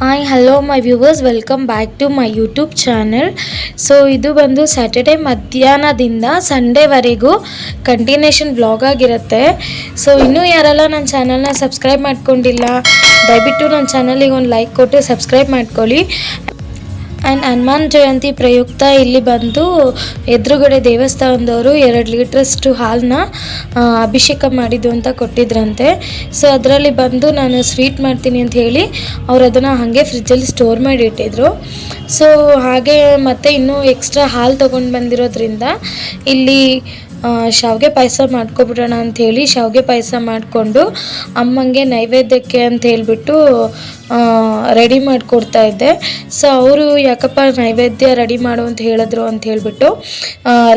Hi hello my viewers, welcome back to my YouTube channel. So ಇದು ಬಂದು Saturday ಮಧ್ಯಾಹ್ನದಿಂದ ಸಂಡೇವರೆಗೂ ಕಂಟಿನ್ಯೂಷನ್ ವ್ಲಾಗ್ ಆಗಿರುತ್ತೆ. ಸೊ ಇನ್ನೂ ಯಾರೆಲ್ಲ ನನ್ನ ಚಾನಲ್ನ ಸಬ್ಸ್ಕ್ರೈಬ್ ಮಾಡ್ಕೊಂಡಿಲ್ಲ, ದಯವಿಟ್ಟು ನನ್ನ ಚಾನಲಿಗೆ ಒಂದು ಲೈಕ್ ಕೊಟ್ಟು ಸಬ್ಸ್ಕ್ರೈಬ್ ಮಾಡ್ಕೊಳ್ಳಿ. ಆ್ಯಂಡ್ ಹನುಮಾನ್ ಜಯಂತಿ ಪ್ರಯುಕ್ತ ಇಲ್ಲಿ ಬಂದು ಎದುರುಗಡೆ ದೇವಸ್ಥಾನದವರು 2 ಲೀಟ್ರಷ್ಟು ಹಾಲನ್ನ ಅಭಿಷೇಕ ಮಾಡಿದ್ದು ಅಂತ ಕೊಟ್ಟಿದ್ರಂತೆ. ಸೊ ಅದರಲ್ಲಿ ಬಂದು ನಾನು ಸ್ವೀಟ್ ಮಾಡ್ತೀನಿ ಅಂತ ಹೇಳಿ ಅವ್ರು ಅದನ್ನು ಹಾಗೆ ಫ್ರಿಜ್ಜಲ್ಲಿ ಸ್ಟೋರ್ ಮಾಡಿ ಇಟ್ಟಿದ್ರು. ಸೊ ಹಾಗೆ ಮತ್ತು ಇನ್ನೂ ಎಕ್ಸ್ಟ್ರಾ ಹಾಲು ತೊಗೊಂಡು ಬಂದಿರೋದ್ರಿಂದ ಇಲ್ಲಿ ಶಾವಿಗೆ ಪಾಯಸ ಮಾಡ್ಕೊಬಿಡೋಣ ಅಂಥೇಳಿ ಶಾವಿಗೆ ಪಾಯಸ ಮಾಡಿಕೊಂಡು ಅಮ್ಮಂಗೆ ನೈವೇದ್ಯಕ್ಕೆ ಅಂತ ಹೇಳಿಬಿಟ್ಟು ರೆಡಿ ಮಾಡಿಕೊಡ್ತಾ ಇದ್ದೆ. ಸೊ ಅವರು ಯಾಕಪ್ಪ ನೈವೇದ್ಯ ರೆಡಿ ಮಾಡು ಅಂತ ಹೇಳಿದ್ರು ಅಂತ ಹೇಳಿಬಿಟ್ಟು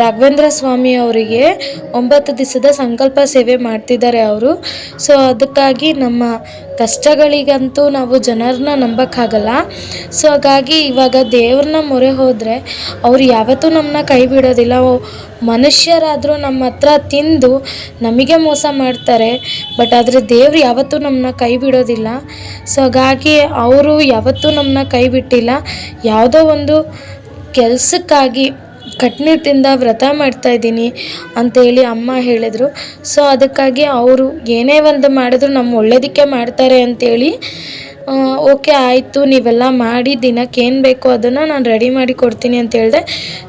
ರಾಘವೇಂದ್ರ ಸ್ವಾಮಿ ಅವರಿಗೆ 9 ದಿವಸದ ಸಂಕಲ್ಪ ಸೇವೆ ಮಾಡ್ತಿದ್ದಾರೆ ಅವರು. ಸೊ ಅದಕ್ಕಾಗಿ ನಮ್ಮ ಕಷ್ಟಗಳಿಗಂತೂ ನಾವು ಜನರನ್ನ ನಂಬೋಕ್ಕಾಗಲ್ಲ. ಸೊ ಹಾಗಾಗಿ ಇವಾಗ ದೇವ್ರನ್ನ ಮೊರೆ ಹೋದರೆ ಅವ್ರು ಯಾವತ್ತೂ ನಮ್ಮನ್ನ ಕೈ ಬಿಡೋದಿಲ್ಲ. ಮನುಷ್ಯರಾದರೂ ನಮ್ಮ ಹತ್ರ ತಿಂದು ನಮಗೆ ಮೋಸ ಮಾಡ್ತಾರೆ, ಬಟ್ ಆದರೆ ದೇವ್ರು ಯಾವತ್ತೂ ನಮ್ಮನ್ನ ಕೈ ಬಿಡೋದಿಲ್ಲ. ಸೊ ಹಾಗಾಗಿ ಅವರು ಯಾವತ್ತೂ ನಮ್ಮನ್ನ ಕೈ ಬಿಟ್ಟಿಲ್ಲ. ಯಾವುದೋ ಒಂದು ಕೆಲಸಕ್ಕಾಗಿ ಕಟ್ಟುನಿಟ್ಟಿಂದ ವ್ರತ ಮಾಡ್ತಾಯಿದ್ದೀನಿ ಅಂತೇಳಿ ಅಮ್ಮ ಹೇಳಿದರು. ಸೊ ಅದಕ್ಕಾಗಿ ಅವರು ಏನೇ ಒಂದು ಮಾಡಿದ್ರು ನಮ್ಮ ಒಳ್ಳೇದಕ್ಕೆ ಮಾಡ್ತಾರೆ ಅಂಥೇಳಿ ಓಕೆ ಆಯಿತು, ನೀವೆಲ್ಲ ಮಾಡಿ ದಿನಕ್ಕೆ ಏನು ಬೇಕೋ ಅದನ್ನು ನಾನು ರೆಡಿ ಮಾಡಿ ಕೊಡ್ತೀನಿ ಅಂತ ಹೇಳಿದೆ.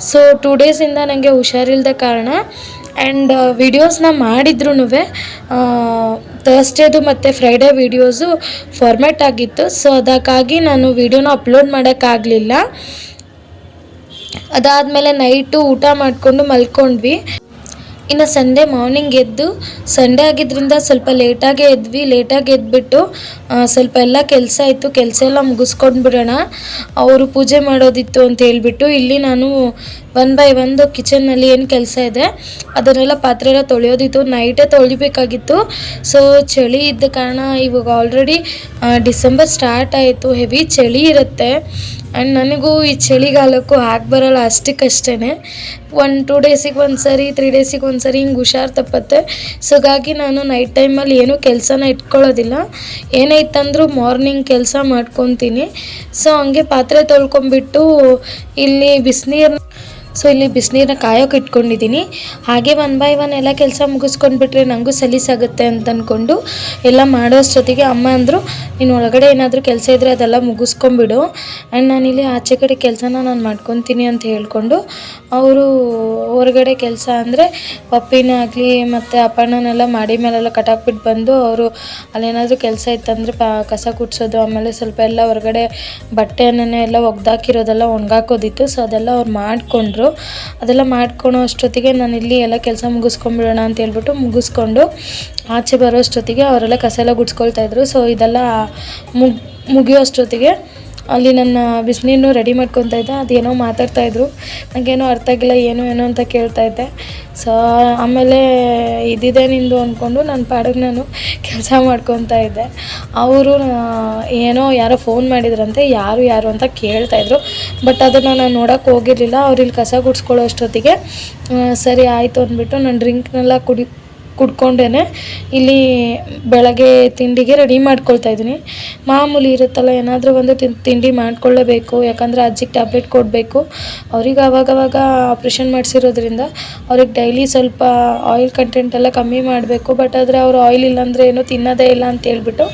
ಸೊ 2 ಡೇಸಿಂದ ನನಗೆ ಹುಷಾರಿಲ್ಲದ ಕಾರಣ ಆ್ಯಂಡ್ ವಿಡಿಯೋಸ್ನ ಮಾಡಿದ್ರೂ ಥರ್ಸ್ಡೇದು ಮತ್ತು ಫ್ರೈಡೇ ವೀಡಿಯೋಸು ಫಾರ್ಮ್ಯಾಟ್ ಆಗಿತ್ತು. ಸೊ ಅದಕ್ಕಾಗಿ ನಾನು ವೀಡಿಯೋನ ಅಪ್ಲೋಡ್ ಮಾಡೋಕ್ಕಾಗಲಿಲ್ಲ. ಅದಾದಮೇಲೆ ನೈಟು ಊಟ ಮಾಡಿಕೊಂಡು ಮಲ್ಕೊಂಡ್ವಿ. ಇನ್ನು ಸಂಡೇ ಮಾರ್ನಿಂಗ್ ಎದ್ದು, ಸಂಡೇ ಆಗಿದ್ದರಿಂದ ಸ್ವಲ್ಪ ಲೇಟಾಗೇ ಎದ್ಬಿಟ್ಟು ಸ್ವಲ್ಪ ಎಲ್ಲ ಕೆಲಸ ಇತ್ತು, ಕೆಲಸ ಎಲ್ಲ ಮುಗಿಸ್ಕೊಂಡು ಬಿಡೋಣ, ಅವರು ಪೂಜೆ ಮಾಡೋದಿತ್ತು ಅಂತ ಹೇಳಿಬಿಟ್ಟು ಇಲ್ಲಿ ನಾನು 1 by 1 ಕಿಚನ್ನಲ್ಲಿ ಏನು ಕೆಲಸ ಇದೆ ಅದನ್ನೆಲ್ಲ ಪಾತ್ರೆ ಎಲ್ಲ ತೊಳೆಯೋದಿತ್ತು, ನೈಟೇ ತೊಳಿಬೇಕಾಗಿತ್ತು. ಸೊ ಚಳಿ ಇದ್ದ ಕಾರಣ ಇವಾಗ ಆಲ್ರೆಡಿ ಡಿಸೆಂಬರ್ ಸ್ಟಾರ್ಟ್ ಆಯಿತು, ಹೆವಿ ಚಳಿ ಇರುತ್ತೆ. ಆ್ಯಂಡ್ ನನಗೂ ಈ ಚಳಿಗಾಲಕ್ಕೂ ಹಾಗೆ ಬರೋಲ್ಲ, ಅಷ್ಟಕ್ಕಷ್ಟೇ 1-2 ಡೇಸಿಗೆ ಒಂದ್ಸರಿ 3 ಡೇಸಿಗೆ ಒಂದ್ಸರಿ ಹಿಂಗೆ ಹುಷಾರು ತಪ್ಪತ್ತೆ. ಸೊ ಹಾಗಾಗಿ ನಾನು ನೈಟ್ ಟೈಮಲ್ಲಿ ಏನೂ ಕೆಲಸನ ಇಟ್ಕೊಳ್ಳೋದಿಲ್ಲ, ಏನೇ ಇತ್ತಂದ್ರೂ ಮಾರ್ನಿಂಗ್ ಕೆಲಸ ಮಾಡ್ಕೊತೀನಿ. ಸೊ ಹಂಗೆ ಪಾತ್ರೆ ತೊಳ್ಕೊಂಬಿಟ್ಟು ಇಲ್ಲಿ ಬಿಸಿನೀರನ್ನ ಕಾಯೋಕೆ ಇಟ್ಕೊಂಡಿದ್ದೀನಿ. ಹಾಗೆ 1 by 1 ಎಲ್ಲ ಕೆಲಸ ಮುಗಿಸ್ಕೊಂಡ್ಬಿಟ್ರೆ ನನಗೂ ಸಲೀಸಾಗುತ್ತೆ ಅಂತ ಅಂದ್ಕೊಂಡು ಎಲ್ಲ ಮಾಡೋಷ್ಟೊತ್ತಿಗೆ ಅಮ್ಮ ಅಂದರು, ನೀನು ಒಳಗಡೆ ಏನಾದರೂ ಕೆಲಸ ಇದ್ದರೆ ಅದೆಲ್ಲ ಮುಗಿಸ್ಕೊಂಬಿಡು, ಆ್ಯಂಡ್ ನಾನಿಲ್ಲಿ ಆಚೆ ಕಡೆ ಕೆಲಸನ ನಾನು ಮಾಡ್ಕೊತೀನಿ ಅಂತ ಹೇಳ್ಕೊಂಡು ಅವರು ಹೊರಗಡೆ ಕೆಲಸ ಅಂದರೆ ಪಪ್ಪಿನೇ ಆಗಲಿ ಮತ್ತು ಅಪ್ಪಣ್ಣನೆಲ್ಲ ಮಾಡಿ ಮೇಲೆಲ್ಲ ಕಟಾಕ್ಬಿಟ್ಟು ಬಂದು ಅವರು ಅಲ್ಲೇನಾದರೂ ಕೆಲಸ ಇತ್ತಂದರೆ ಕಸ ಗುಡಿಸೋದು, ಆಮೇಲೆ ಸ್ವಲ್ಪ ಎಲ್ಲ ಹೊರಗಡೆ ಬಟ್ಟೆಯನ್ನೇ ಎಲ್ಲ ಒಗ್ದಾಕಿರೋದೆಲ್ಲ ಒಣಗಾಕೋದಿತ್ತು. ಸೊ ಅದೆಲ್ಲ ಅವ್ರು ಮಾಡಿಕೊಂಡ್ರು. ಅದೆಲ್ಲ ಮಾಡ್ಕೊಳೋ ಅಷ್ಟೊತ್ತಿಗೆ ನಾನಿಲ್ಲಿ ಎಲ್ಲ ಕೆಲಸ ಮುಗಿಸ್ಕೊಂಡ್ಬಿಡೋಣ ಅಂತ ಹೇಳ್ಬಿಟ್ಟು ಮುಗಿಸ್ಕೊಂಡು ಆಚೆ ಬರೋ ಅಷ್ಟೊತ್ತಿಗೆ ಅವರೆಲ್ಲ ಕಸ ಎಲ್ಲ ಗುಡಿಸ್ಕೊಳ್ತಾ ಇದ್ರು. ಸೊ ಇದೆಲ್ಲ ಮುಗಿಯೋ ಅಷ್ಟೊತ್ತಿಗೆ ಅಲ್ಲಿ ನನ್ನ ಬಿಸಿನೀರನ್ನು ರೆಡಿ ಮಾಡ್ಕೊತಾ ಇದ್ದೆ. ಅದೇನೋ ಮಾತಾಡ್ತಾಯಿದ್ರು, ನನಗೇನೋ ಅರ್ಥ ಆಗಿಲ್ಲ, ಏನು ಅಂತ ಕೇಳ್ತಾಯಿದ್ದೆ. ಸೊ ಆಮೇಲೆ ಇದಿದೆ ನಿಂದು ಅಂದ್ಕೊಂಡು ನನ್ನ ಪಾಡಿಗೆ ನಾನು ಕೆಲಸ ಮಾಡ್ಕೊತಾ ಇದ್ದೆ. ಅವರು ಯಾರೋ ಫೋನ್ ಮಾಡಿದ್ರಂತೆ, ಯಾರು ಅಂತ ಕೇಳ್ತಾಯಿದ್ರು, ಬಟ್ ಅದನ್ನು ನಾನು ನೋಡೋಕ್ಕೆ ಹೋಗಿರಲಿಲ್ಲ. ಅವ್ರು ಇಲ್ಲಿ ಕಸ ಗುಡಿಸ್ಕೊಳ್ಳೋ ಅಷ್ಟೊತ್ತಿಗೆ ಸರಿ ಆಯಿತು ಅಂದ್ಬಿಟ್ಟು ನಾನು ಡ್ರಿಂಕ್ನೆಲ್ಲ ಕುಡ್ಕೊಂಡೇ ಇಲ್ಲಿ ಬೆಳಗ್ಗೆ ತಿಂಡಿಗೆ ರೆಡಿ ಮಾಡ್ಕೊಳ್ತಾಯಿದ್ದೀನಿ. ಮಾಮೂಲಿ ಇರುತ್ತಲ್ಲ, ಏನಾದರೂ ಒಂದು ತಿಂಡಿ ಮಾಡ್ಕೊಳ್ಳೇಬೇಕು, ಯಾಕಂದರೆ ಅಜ್ಜಿಗೆ ಟ್ಯಾಬ್ಲೆಟ್ ಕೊಡಬೇಕು. ಅವ್ರಿಗೆ ಆವಾಗವಾಗ ಆಪ್ರೇಷನ್ ಮಾಡಿಸಿರೋದ್ರಿಂದ ಅವ್ರಿಗೆ ಡೈಲಿ ಸ್ವಲ್ಪ ಆಯಿಲ್ ಕಂಟೆಂಟ್ ಎಲ್ಲ ಕಮ್ಮಿ ಮಾಡಬೇಕು. ಬಟ್ ಆದರೆ ಅವರು ಆಯಿಲ್ ಇಲ್ಲಾಂದರೆ ಏನೂ ತಿನ್ನೋದೇ ಇಲ್ಲ ಅಂತ ಹೇಳ್ಬಿಟ್ಟು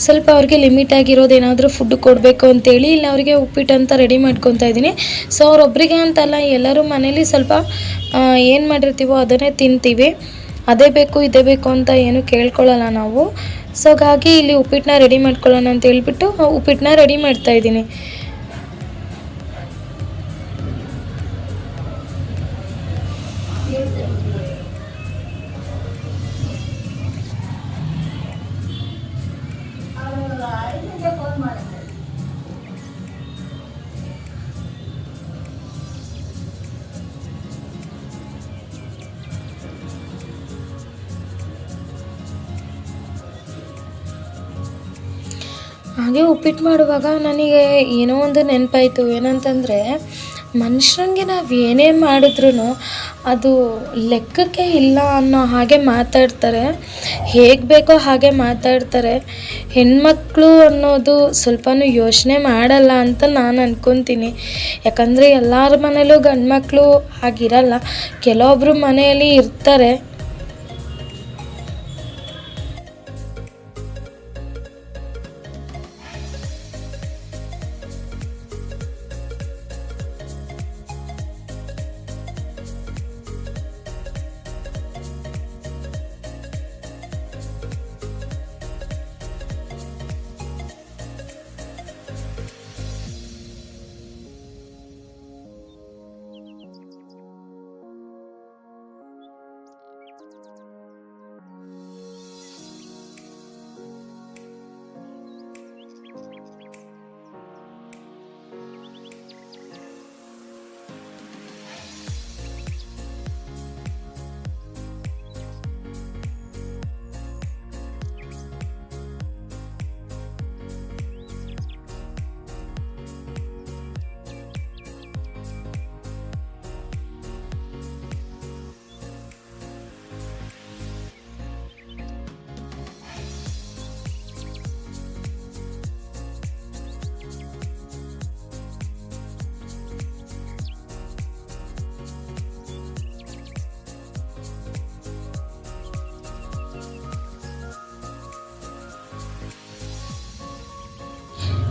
ಸ್ವಲ್ಪ ಅವ್ರಿಗೆ ಲಿಮಿಟಾಗಿರೋದು ಏನಾದರೂ ಫುಡ್ ಕೊಡಬೇಕು ಅಂತೇಳಿ ಇಲ್ಲಿ ಅವರಿಗೆ ಉಪ್ಪಿಟ್ಟು ಅಂತ ರೆಡಿ ಮಾಡ್ಕೊತಾ ಇದ್ದೀನಿ. ಸೊ ಅವರೊಬ್ಬರಿಗೆ ಅಂತಲ್ಲ, ಎಲ್ಲರೂ ಮನೇಲಿ ಸ್ವಲ್ಪ ಏನು ಮಾಡಿರ್ತೀವೋ ಅದನ್ನೇ ತಿಂತೀವಿ, ಅದೇ ಬೇಕು ಇದೇ ಬೇಕು ಅಂತ ಏನು ಕೇಳ್ಕೊಳ್ಳಲ್ಲ ನಾವು. ಸೊ ಹಾಗಾಗಿ ಇಲ್ಲಿ ಉಪ್ಪಿಟ್ಟನ್ನ ರೆಡಿ ಮಾಡ್ಕೊಳ್ಳೋಣ ಅಂತ ಹೇಳ್ಬಿಟ್ಟು ಉಪ್ಪಿಟ್ಟನ್ನ ರೆಡಿ ಮಾಡ್ತಾಯಿದ್ದೀನಿ. ಹಾಗೆ ಉಪ್ಪಿಟ್ಟು ಮಾಡುವಾಗ ನನಗೆ ಏನೋ ಒಂದು ನೆನಪಾಯಿತು. ಏನಂತಂದರೆ ಮನುಷ್ಯನಿಗೆ ನಾವು ಏನೇ ಮಾಡಿದ್ರೂ ಅದು ಲೆಕ್ಕಕ್ಕೆ ಇಲ್ಲ ಅನ್ನೋ ಹಾಗೆ ಮಾತಾಡ್ತಾರೆ, ಹೇಗೆ ಬೇಕೋ ಹಾಗೆ ಮಾತಾಡ್ತಾರೆ. ಹೆಣ್ಮಕ್ಳು ಅನ್ನೋದು ಸ್ವಲ್ಪನೂ ಯೋಚನೆ ಮಾಡಲ್ಲ ಅಂತ ನಾನು ಅಂದ್ಕೊತೀನಿ. ಯಾಕಂದರೆ ಎಲ್ಲರ ಮನೇಲೂ ಗಂಡು ಮಕ್ಕಳು ಹಾಗಿರಲ್ಲ, ಕೆಲವೊಬ್ಬರು ಮನೆಯಲ್ಲಿ ಇರ್ತಾರೆ.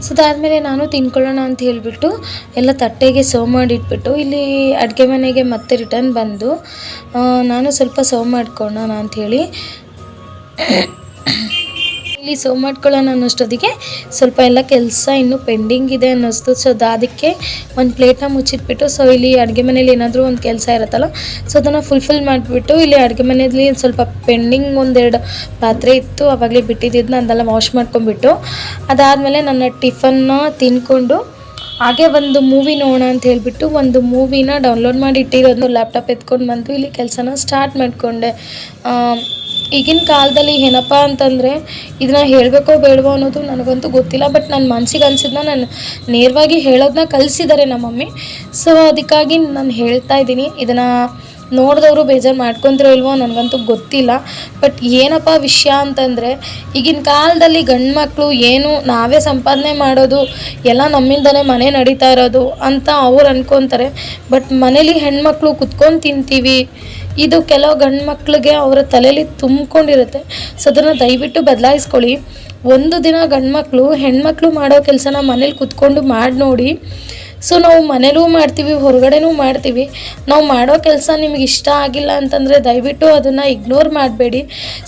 ಸೊ ಅದಾದಮೇಲೆ ನಾನು ತಿನ್ಕೊಳ್ಳೋಣ ಅಂತ ಹೇಳಿಬಿಟ್ಟು ಎಲ್ಲ ತಟ್ಟೆಗೆ ಸರ್ವ್ ಮಾಡಿಟ್ಬಿಟ್ಟು ಇಲ್ಲಿ ಅಡುಗೆ ಮನೆಗೆ ಮತ್ತೆ ರಿಟರ್ನ್ ಬಂದು ನಾನು ಸ್ವಲ್ಪ ಸರ್ವ್ ಮಾಡ್ಕೊಳ್ಳೋಣ ಅಂಥೇಳಿ ಇಲ್ಲಿ ಸರ್ವ್ ಮಾಡ್ಕೊಳ್ಳೋಣ ಅನ್ನೋಷ್ಟೊತ್ತಿಗೆ ಸ್ವಲ್ಪ ಎಲ್ಲ ಕೆಲಸ ಇನ್ನೂ ಪೆಂಡಿಂಗ್ ಇದೆ ಅನ್ನಿಸ್ತು. ಸೊ ಅದಕ್ಕೆ ಒಂದು ಪ್ಲೇಟ್ನ ಮುಚ್ಚಿಟ್ಬಿಟ್ಟು, ಸೊ ಇಲ್ಲಿ ಅಡುಗೆ ಮನೇಲಿ ಏನಾದರೂ ಒಂದು ಕೆಲಸ ಇರುತ್ತಲ್ಲ, ಸೊ ಅದನ್ನು ಫುಲ್ಫಿಲ್ ಮಾಡಿಬಿಟ್ಟು ಇಲ್ಲಿ ಅಡುಗೆ ಮನೆಯಲ್ಲಿ ಸ್ವಲ್ಪ ಪೆಂಡಿಂಗ್ ಒಂದೆರಡು ಪಾತ್ರೆ ಇತ್ತು, ಆವಾಗಲೇ ಬಿಟ್ಟಿದ್ದನ್ನ ಅದೆಲ್ಲ ವಾಶ್ ಮಾಡ್ಕೊಂಡ್ಬಿಟ್ಟು ಅದಾದಮೇಲೆ ನನ್ನ ಟಿಫನ್ನ ತಿನ್ಕೊಂಡು ಹಾಗೆ ಒಂದು ಮೂವಿ ನೋಡೋಣ ಅಂತ ಹೇಳಿಬಿಟ್ಟು ಒಂದು ಮೂವಿನ ಡೌನ್ಲೋಡ್ ಮಾಡಿ ಇಟ್ಟಿರೋದು ಲ್ಯಾಪ್ಟಾಪ್ ಎತ್ಕೊಂಡು ಬಂದು ಇಲ್ಲಿ ಕೆಲಸನ ಸ್ಟಾರ್ಟ್ ಮಾಡಿಕೊಂಡೆ. ಈಗಿನ ಕಾಲದಲ್ಲಿ ಏನಪ್ಪ ಅಂತಂದರೆ ಇದನ್ನ ಹೇಳಬೇಕೋ ಬೇಡವೋ ಅನ್ನೋದು ನನಗಂತೂ ಗೊತ್ತಿಲ್ಲ, ಬಟ್ ನನ್ನ ಮನಸ್ಸಿಗೆ ಅನಿಸಿದ್ನ ನಾನು ನೇರವಾಗಿ ಹೇಳೋದನ್ನ ಕಲಿಸಿದ್ದಾರೆ ನಮ್ಮ ಮಮ್ಮಿ. ಸೊ ಅದಕ್ಕಾಗಿ ನಾನು ಹೇಳ್ತಾ ಇದ್ದೀನಿ. ಇದನ್ನು ನೋಡಿದವರು ಬೇಜಾರು ಮಾಡ್ಕೊತಿರೋ ಇಲ್ವೋ ನನಗಂತೂ ಗೊತ್ತಿಲ್ಲ, ಬಟ್ ಏನಪ್ಪ ವಿಷಯ ಅಂತಂದರೆ ಈಗಿನ ಕಾಲದಲ್ಲಿ ಗಂಡು ಮಕ್ಕಳು ಏನು ನಾವೇ ಸಂಪಾದನೆ ಮಾಡೋದು, ಎಲ್ಲ ನಮ್ಮಿಂದನೇ ಮನೆ ನಡೀತಾ ಇರೋದು ಅಂತ ಅವ್ರು ಅಂದ್ಕೊತಾರೆ. ಬಟ್ ಮನೇಲಿ ಹೆಣ್ಮಕ್ಳು ಕುತ್ಕೊಂಡು ತಿಂತೀವಿ, ಇದು ಕೆಲವು ಗಂಡು ಮಕ್ಳಿಗೆ ಅವರ ತಲೆಯಲ್ಲಿ ತುಂಬಿಕೊಂಡಿರುತ್ತೆ. ಸೊ ಅದನ್ನು ದಯವಿಟ್ಟು ಬದಲಾಯಿಸ್ಕೊಳ್ಳಿ. ಒಂದು ದಿನ ಗಂಡು ಮಕ್ಕಳು ಹೆಣ್ಮಕ್ಳು ಮಾಡೋ ಕೆಲಸನ ಮನೇಲಿ ಕುತ್ಕೊಂಡು ಮಾಡಿ ನೋಡಿ. ಸೊ ನಾವು ಮನೇಲೂ ಮಾಡ್ತೀವಿ, ಹೊರಗಡೆನೂ ಮಾಡ್ತೀವಿ. ನಾವು ಮಾಡೋ ಕೆಲಸ ನಿಮಗೆ ಇಷ್ಟ ಆಗಿಲ್ಲ ಅಂತಂದರೆ ದಯವಿಟ್ಟು ಅದನ್ನು ಇಗ್ನೋರ್ ಮಾಡಬೇಡಿ.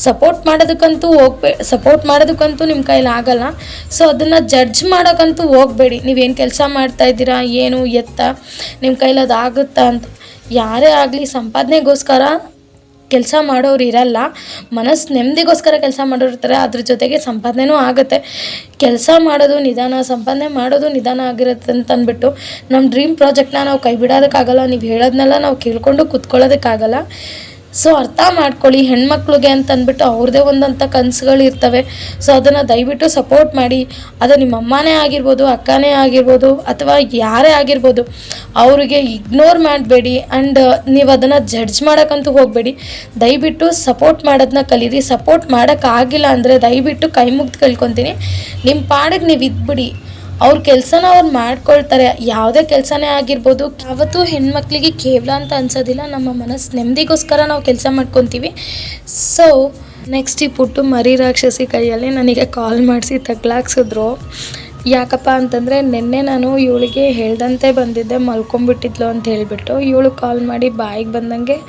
ಸಪೋರ್ಟ್ ಮಾಡೋದಕ್ಕಂತೂ ನಿಮ್ಮ ಕೈಲಿ ಆಗಲ್ಲ. ಸೊ ಅದನ್ನು ಜಡ್ಜ್ ಮಾಡೋಕ್ಕಂತೂ ಹೋಗಬೇಡಿ. ನೀವೇನು ಕೆಲಸ ಮಾಡ್ತಾಯಿದ್ದೀರಾ, ಏನು ಎತ್ತ ನಿಮ್ಮ ಕೈಲಿ ಅದು ಆಗುತ್ತಾ ಅಂತ. ಯಾರೇ ಆಗಲಿ ಸಂಪಾದನೆಗೋಸ್ಕರ ಕೆಲಸ ಮಾಡೋರು ಇರಲ್ಲ, ಮನಸ್ಸು ನೆಮ್ಮದಿಗೋಸ್ಕರ ಕೆಲಸ ಮಾಡೋರು ಇರ್ತಾರೆ. ಅದ್ರ ಜೊತೆಗೆ ಸಂಪಾದನೆನೂ ಆಗುತ್ತೆ. ಕೆಲಸ ಮಾಡೋದು ನಿಧಾನ, ಸಂಪಾದನೆ ಮಾಡೋದು ನಿಧಾನ ಆಗಿರುತ್ತೆ ಅಂತ ಅಂದ್ಬಿಟ್ಟು ನಮ್ಮ ಡ್ರೀಮ್ ಪ್ರಾಜೆಕ್ಟ್ನ ನಾವು ಕೈ ಬಿಡೋದಕ್ಕಾಗಲ್ಲ. ನೀವು ಹೇಳೋದನ್ನೆಲ್ಲ ನಾವು ಕೇಳ್ಕೊಂಡು ಕೂತ್ಕೊಳ್ಳೋದಕ್ಕಾಗಲ್ಲ. ಸೊ ಅರ್ಥ ಮಾಡ್ಕೊಳ್ಳಿ. ಹೆಣ್ಮಕ್ಳಿಗೆ ಅಂತ ಅಂದ್ಬಿಟ್ಟು ಅವ್ರದ್ದೇ ಒಂದಂಥ ಕನಸುಗಳಿರ್ತವೆ. ಸೊ ಅದನ್ನು ದಯವಿಟ್ಟು ಸಪೋರ್ಟ್ ಮಾಡಿ. ಅದು ನಿಮ್ಮ ಅಮ್ಮನೇ ಆಗಿರ್ಬೋದು, ಅಕ್ಕನೇ ಆಗಿರ್ಬೋದು, ಅಥವಾ ಯಾರೇ ಆಗಿರ್ಬೋದು, ಅವರಿಗೆ ಇಗ್ನೋರ್ ಮಾಡಬೇಡಿ. ಆ್ಯಂಡ್ ನೀವು ಅದನ್ನು ಜಡ್ಜ್ ಮಾಡೋಕ್ಕಂತೂ ಹೋಗಬೇಡಿ. ದಯವಿಟ್ಟು ಸಪೋರ್ಟ್ ಮಾಡೋದನ್ನ ಕಲೀರಿ. ಸಪೋರ್ಟ್ ಮಾಡೋಕ್ಕಾಗಿಲ್ಲ ಅಂದರೆ ದಯವಿಟ್ಟು ಕೈ ಮುಗ್ದು ಕೇಳ್ಕೊತೀನಿ, ನಿಮ್ಮ ಪಾಡಿಗೆ ನೀವು ಇದ್ಬಿಡಿ. ಅವ್ರ ಕೆಲಸನ ಅವ್ರು ಮಾಡ್ಕೊಳ್ತಾರೆ. ಯಾವುದೇ ಕೆಲಸನೇ ಆಗಿರ್ಬೋದು, ಯಾವತ್ತೂ ಹೆಣ್ಮಕ್ಳಿಗೆ ಕೇವಲ ಅಂತ ಅನ್ಸೋದಿಲ್ಲ. ನಮ್ಮ ಮನಸ್ಸು ನೆಮ್ಮದಿಗೋಸ್ಕರ ನಾವು ಕೆಲಸ ಮಾಡ್ಕೊತೀವಿ. ಸೊ ನೆಕ್ಸ್ಟ್ ಈ ಪುಟ್ಟು ಮರಿ ರಾಕ್ಷಸಿ ಕೈಯಲ್ಲಿ ನನಗೆ ಕಾಲ್ ಮಾಡಿಸಿ ತಗ್ಲಾಕ್ಸಿದ್ರು. ಯಾಕಪ್ಪ ಅಂತಂದರೆ ನಿನ್ನೆ ನಾನು ಇವಳಿಗೆ ಹೇಳ್ದಂತೆ ಬಂದಿದ್ದೆ, ಮಲ್ಕೊಂಬಿಟ್ಟಿದ್ಲು ಅಂತ ಹೇಳಿಬಿಟ್ಟು ಇವಳು ಕಾಲ್ ಮಾಡಿ ಬಾಯಿಗೆ ಬಂದಂಗೆ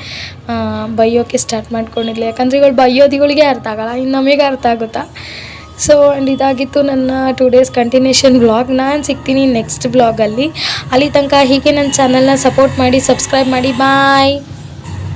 ಬೈಯೋಕ್ಕೆ ಸ್ಟಾರ್ಟ್ ಮಾಡ್ಕೊಂಡಿದ್ಲು. ಯಾಕಂದರೆ ಇವಳು ಬೈಯೋದು ಇವಳಿಗೆ ಅರ್ಥ ಆಗಲ್ಲ, ಇನ್ನು ನಮಗೆ ಅರ್ಥ ಆಗುತ್ತಾ. ಸೊ ಆ್ಯಂಡ್ ಇದಾಗಿತ್ತು ನನ್ನ 2 days ಕಂಟಿನ್ಯೂಷನ್ ವ್ಲಾಗ್. ನಾನು ಸಿಗ್ತೀನಿ ನೆಕ್ಸ್ಟ್ ವ್ಲಾಗಲ್ಲಿ. ಅಲ್ಲಿ ತನಕ ಹೀಗೆ ನನ್ನ ಚಾನಲ್ನ ಸಪೋರ್ಟ್ ಮಾಡಿ, ಸಬ್ಸ್ಕ್ರೈಬ್ ಮಾಡಿ. ಬಾಯ್.